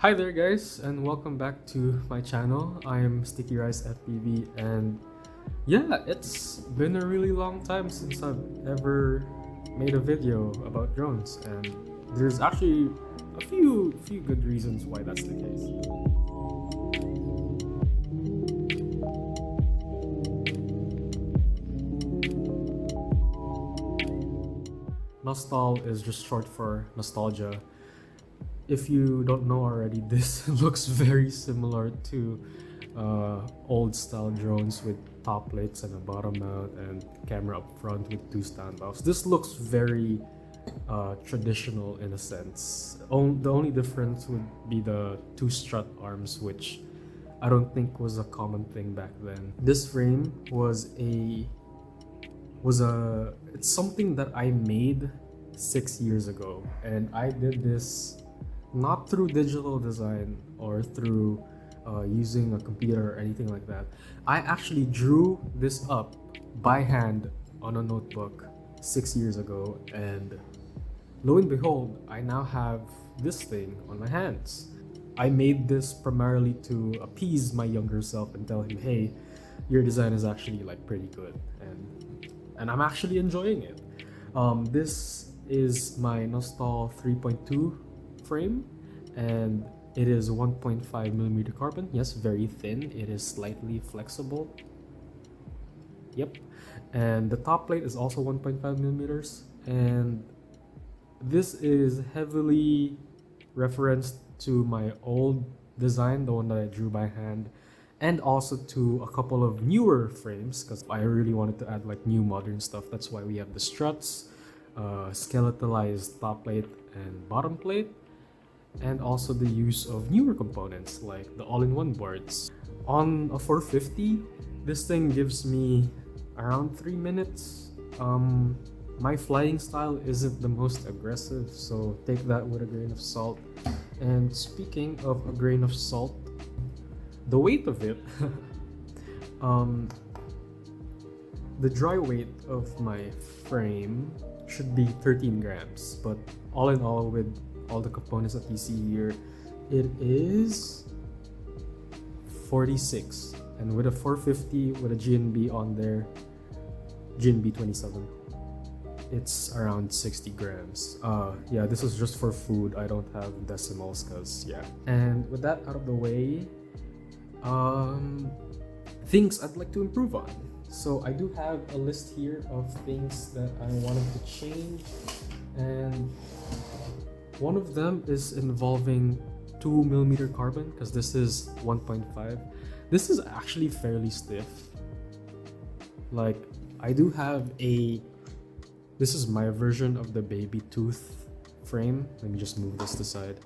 Hi there guys and welcome back to my channel. I am Sticky Rice FPV and yeah, it's been a really long time since I've ever made a video about drones, and there's actually a few good reasons why that's the case. Nostal is just short for nostalgia. If you don't know already, this looks very similar to old style drones with top plates and a bottom mount and camera up front with two standoffs. This looks very traditional in a sense. The only difference would be the two strut arms, which I don't think was a common thing back then. This frame it's something that I made 6 years ago, and I did this not through digital design or through using a computer or anything like that. I actually drew this up by hand on a notebook 6 years ago, and lo and behold, I now have this thing on my hands. I made this primarily to appease my younger self and tell him, hey, your design is actually like pretty good, and I'm actually enjoying it. This is my Nostal V3.2 frame, and it is 1.5 millimeter carbon. Yes, very thin. It is slightly flexible. Yep. And the top plate is also 1.5 millimeters, and this is heavily referenced to my old design, the one that I drew by hand, and also to a couple of newer frames because I really wanted to add like new modern stuff. That's why we have the struts, skeletalized top plate and bottom plate, and also the use of newer components like the all-in-one boards. On a 450, this thing gives me around 3 minutes. My flying style isn't the most aggressive, so take that with a grain of salt. And speaking of a grain of salt, the weight of it, the dry weight of my frame should be 13 grams, but all in all, with all the components that you see here, it is 46. And with a 450 with a GNB on there, GNB 27, it's around 60 grams. Yeah, this is just for food. I don't have decimals because yeah. And with that out of the way, things I'd like to improve on. So I do have a list here of things that I wanted to change, and one of them is involving 2 millimeter carbon because this is 1.5. This is actually fairly stiff. Like, I do have this is my version of the baby tooth frame. Let me just move this aside.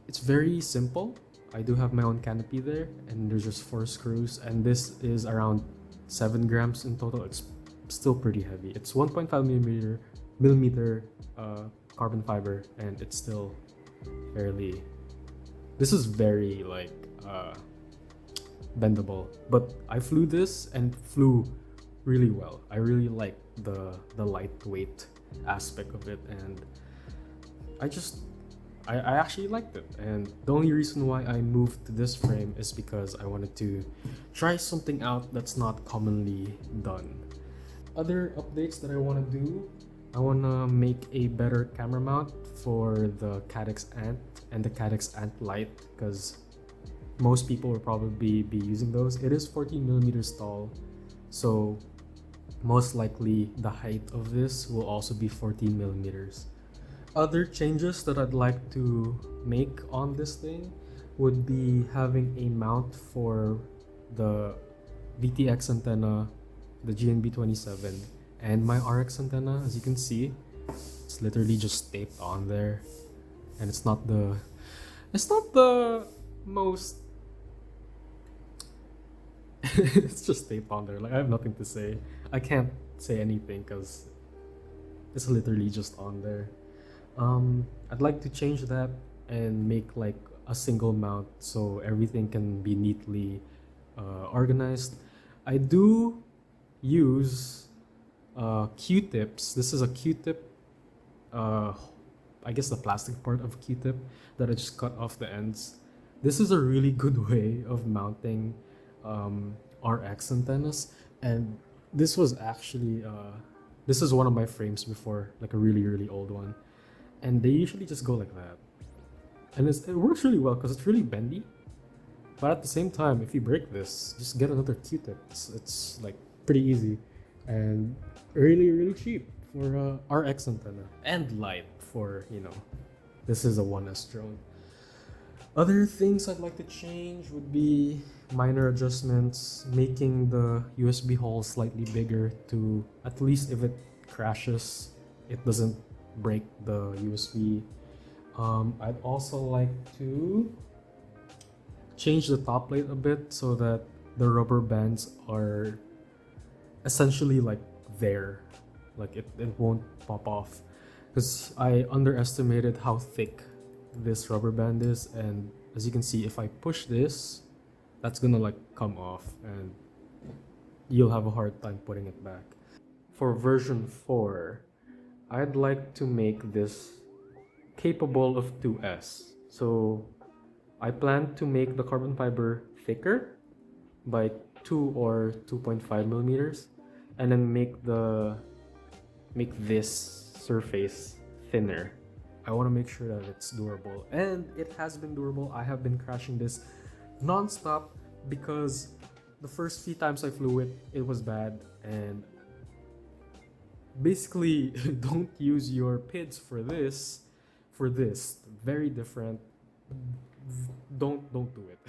It's very simple. I do have my own canopy there, and there's just 4 screws, and this is around 7 grams in total. It's still pretty heavy. It's 1.5 millimeter carbon fiber, and it's still fairly. This is very like bendable, but I flew this and flew really well. I really like the lightweight aspect of it, and I actually liked it. And the only reason why I moved to this frame is because I wanted to try something out that's not commonly done. Other updates that I want to do, I want to make a better camera mount for the Cadex Ant and the Cadex Ant Lite because most people will probably be using those. It is 14 millimeters tall, so most likely the height of this will also be 14 millimeters. Other changes that I'd like to make on this thing would be having a mount for the VTX antenna, the GNB 27, and my RX antenna. As you can see, it's literally just taped on there, and it's not the most it's just taped on there. Like, I have nothing to say. I can't say anything because it's literally just on there. I'd like to change that and make like a single mount so everything can be neatly organized. I do use Q-tips. This is a Q-tip I guess the plastic part of a Q-tip that I just cut off the ends. This is a really good way of mounting RX antennas, and this was actually this is one of my frames before, like a really old one, and they usually just go like that, and it works really well because it's really bendy. But at the same time, if you break this, just get another Q-tip. It's like pretty easy and really cheap for a RX antenna, and light for, you know, this is a 1S drone. Other things I'd like to change would be minor adjustments, making the USB hole slightly bigger to, at least if it crashes, it doesn't break the USB. I'd also like to change the top plate a bit so that the rubber bands are essentially like there, like it won't pop off, because I underestimated how thick this rubber band is, and as you can see, if I push this, that's gonna like come off and you'll have a hard time putting it back. For version 4, I'd like to make this capable of 2S. So I plan to make the carbon fiber thicker by 2 or 2.5 millimeters, and then make this surface thinner. I want to make sure that it's durable, and it has been durable. I have been crashing this non-stop because the first few times I flew it, it was bad, and basically don't use your PIDs for this. For this, very different. Don't do it.